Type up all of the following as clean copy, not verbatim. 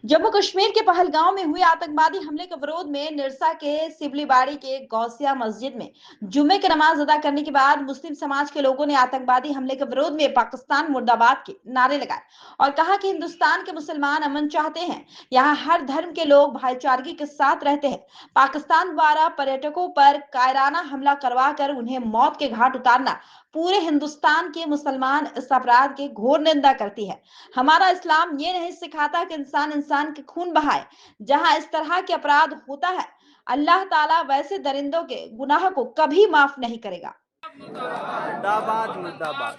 जम्मू कश्मीर के पहलगांव में हुए आतंकवादी हमले के विरोध में निरसा के सिबलीबाड़ी के गौसिया मस्जिद में जुम्मे की नमाज अदा करने के बाद मुस्लिम समाज के लोगों ने आतंकवादी हमले के विरोध में पाकिस्तान मुर्दाबाद के नारे लगाए और कहा कि हिंदुस्तान के मुसलमान अमन चाहते हैं। यहाँ हर धर्म के लोग भाईचारगी के साथ रहते हैं। पाकिस्तान द्वारा पर्यटकों पर कायराना हमला करवा कर उन्हें मौत के घाट उतारना पूरे हिंदुस्तान के मुसलमान इस अपराध की घोर निंदा करती है। हमारा इस्लाम ये नहीं सिखाता कि इंसान इंसान के खून बहाए। जहां इस तरह के अपराध होता है, अल्लाह ताला वैसे दरिंदों के गुनाह को कभी माफ नहीं करेगा। मुर्दाबाद मुर्दाबाद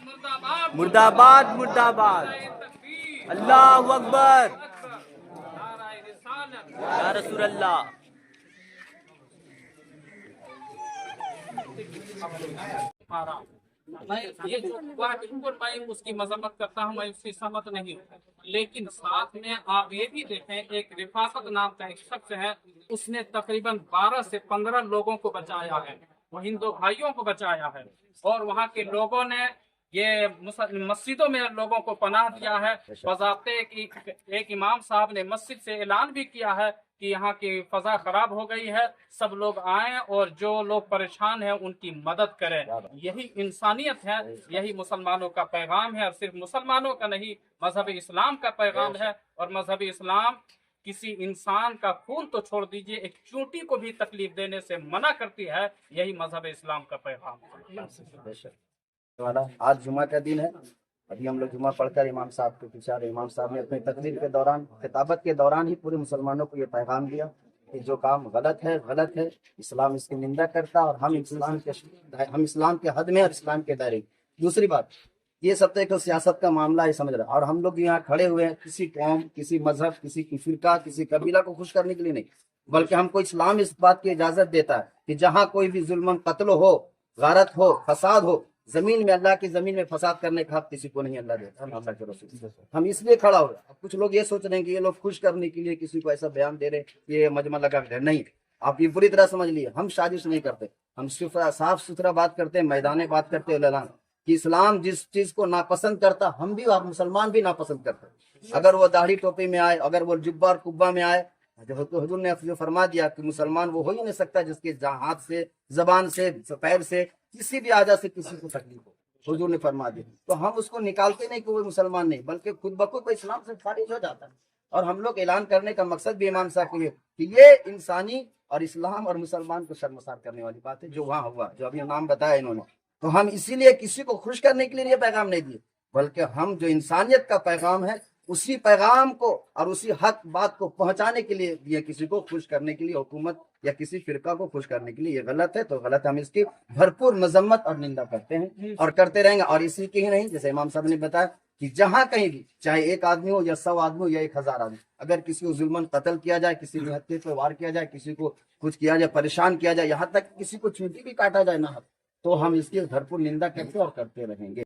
मुर्दाबाद मुर्दाबाद। अल्लाहु अकबर या रसूल अल्लाह। मैं ये जो हुआ बिल्कुल मैं उसकी मजम्मत करता हूँ, मैं उसकी सहमत नहीं हूँ, लेकिन साथ में आप ये भी देखें, एक रिफाकत नाम का एक शख्स है, उसने तकरीबन 12 से 15 लोगों को बचाया है, वो हिंदू भाइयों को बचाया है। और वहाँ के लोगों ने ये मस्जिदों में लोगों को पनाह दिया है। बज़ाब्ते एक इमाम साहब ने मस्जिद से ऐलान भी किया है कि यहाँ की फजा खराब हो गई है, सब लोग आए और जो लोग परेशान हैं उनकी मदद करें। यही इंसानियत है, यही मुसलमानों का पैगाम है, और सिर्फ मुसलमानों का नहीं, मजहब इस्लाम का पैगाम है। और मजहब इस्लाम किसी इंसान का खून तो छोड़ दीजिए, एक चूंटी को भी तकलीफ देने से मना करती है। यही मजहब इस्लाम का पैगाम है। आज जुमा का दिन है। अभी हम लोग जुमा पढ़कर इमाम साहब के पीछे आ रहे। इमाम साहब ने अपनी तकरीर के दौरान, खिताबत के दौरान ही पूरे मुसलमानों को ये पैगाम दिया कि जो काम गलत है, इस्लाम इसकी निंदा करता और हम इस्लाम के हद में और इस्लाम के दायरे। दूसरी बात, ये सब तो एक सियासत का मामला है, समझ रहे, और हम लोग यहाँ खड़े हुए हैं किसी कौम, किसी मजहब, किसी फिरका, किसी कबीला को खुश करने के लिए नहीं, बल्कि हमको इस्लाम इस बात की इजाजत देता है कि जहाँ कोई भी जुल्म, कत्ल हो, गारत हो, फसाद हो, जमीन में, अल्लाह की जमीन में फसाद करने का हक किसी को नहीं अल्लाह देता। अल्लाह के रसूल हम इसलिए खड़ा हो रहे हैं। कुछ लोग ये सोच रहे हैं कि ये लोग खुश करने के लिए किसी को ऐसा बयान दे रहे, ये मजमा लगा रहे। नहीं, आप ये पूरी तरह समझ लिए, हम साजिश नहीं करते, हम सिर्फ साफ सुथरा बात करते हैं, मैदाने बात करते हैं कि इस्लाम जिस चीज को नापसंद करता, हम भी, आप मुसलमान भी नापसंद करते। अगर वो दाढ़ी टोपी में आए, अगर वो जुब्बा और कुब्बा में आए, तो हुजूर ने जो फरमा दिया कि मुसलमान वो हो ही नहीं सकता जिसके हाथ से, जबान से, पैर से, किसी भी आजा से किसी को तकलीफ हो। हुजूर ने फरमा दिया, तो हम उसको निकालते नहीं कि वो मुसलमान नहीं, बल्कि खुद बखुद इस्लाम से खारिज हो जाता है। और हम लोग ऐलान करने का मकसद भी इमाम साहब के कि ये इंसानी और इस्लाम और मुसलमान को शर्मसार करने वाली बात है जो वहाँ हुआ, जो अभी नाम बताया इन्होंने। तो हम इसीलिए किसी को खुश करने के लिए ये पैगाम नहीं दिए, बल्कि हम जो इंसानियत का पैगाम है उसी पैगाम को और उसी हक बात को पहुंचाने के लिए दिए, किसी को खुश करने के लिए, हुकूमत या किसी फिरका को खुश करने के लिए। ये गलत है तो गलत, हम इसकी भरपूर मजम्मत और निंदा करते हैं और करते रहेंगे। और इसी की ही नहीं, जैसे इमाम साहब ने बताया कि जहां कहीं भी, चाहे एक आदमी हो या 100 आदमी हो या 1000 आदमी, अगर किसी को जुल्मन कत्ल किया जाए, किसी को हत्या पे वार किया जाए, किसी को कुछ किया जाए, परेशान किया जाए, यहाँ तक किसी को चूंटी भी काटा जाए ना, तो हम इसकी भरपूर निंदा करते और करते रहेंगे।